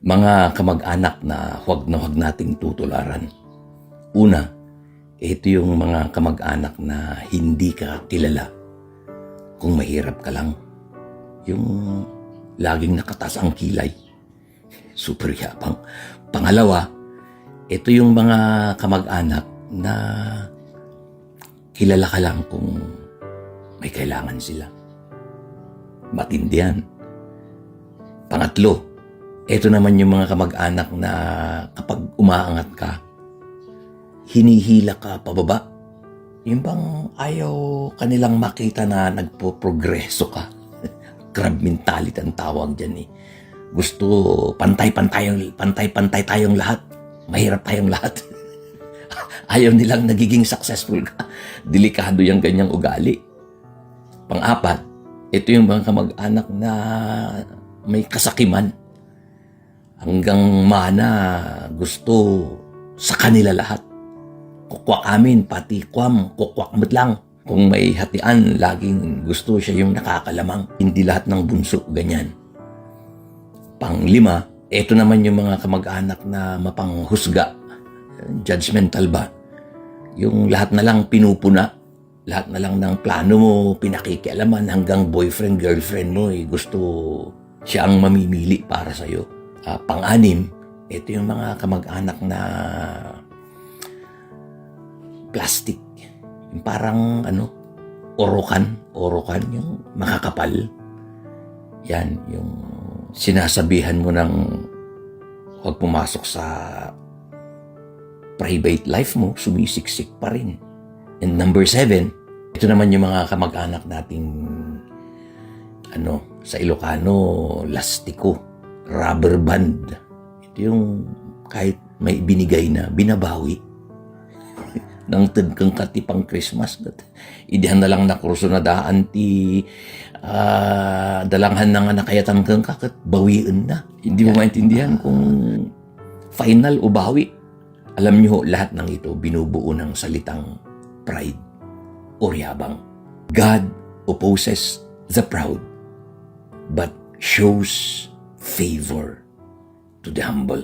Mga kamag-anak na huwag nating tutularan. Una, ito yung mga kamag-anak na hindi ka kilala. Kung mahirap ka lang, yung laging nakatas ang kilay. Super yapang. Pangalawa, ito yung mga kamag-anak na kilala ka lang kung may kailangan sila. Matindi yan. Pangatlo, ito naman yung mga kamag-anak na kapag umaangat ka, hinihila ka pababa. Yung bang ayaw kanilang makita na nagpo-progreso ka. Crab mentality ang tawag dyan eh. Gusto pantay-pantay tayong lahat. Mahirap tayong lahat. Ayaw nilang nagiging successful ka. Delikado yung ganyang ugali. Pang-apat, ito yung mga kamag-anak na may kasakiman. Hanggang mana gusto sa kanila lahat. Kukwak amin, pati kwam, kukwak mo't lang. Kung may hatian, laging gusto siya yung nakakalamang. Hindi lahat ng bunso ganyan. Pang-lima, ito naman yung mga kamag-anak na mapanghusga. Judgmental ba? Yung lahat na lang pinupuna. Lahat na lang ng plano mo, pinakikialaman hanggang boyfriend, girlfriend mo, gusto siya ang mamimili para sa'yo. Pang-anim, ito yung mga kamag-anak na plastic. Yung parang orokan, yung makakapal. Yan, yung sinasabihan mo ng huwag pumasok sa private life mo, sumisiksik pa rin. And number 7, ito naman yung mga kamag-anak nating sa Ilocano, lastiko, rubber band. Ito yung kahit may binigay na, binabawi. Nang tagkang katipang Christmas. Idihan na lang na kurso na daan ti dalanghan na nga nakayatang kang kakat, bawiin na. Hindi mo maintindihan kung final o bawi. Alam niyo, lahat ng ito binubuo ng salitang pride o yabang. God opposes the proud, but shows favor to the humble.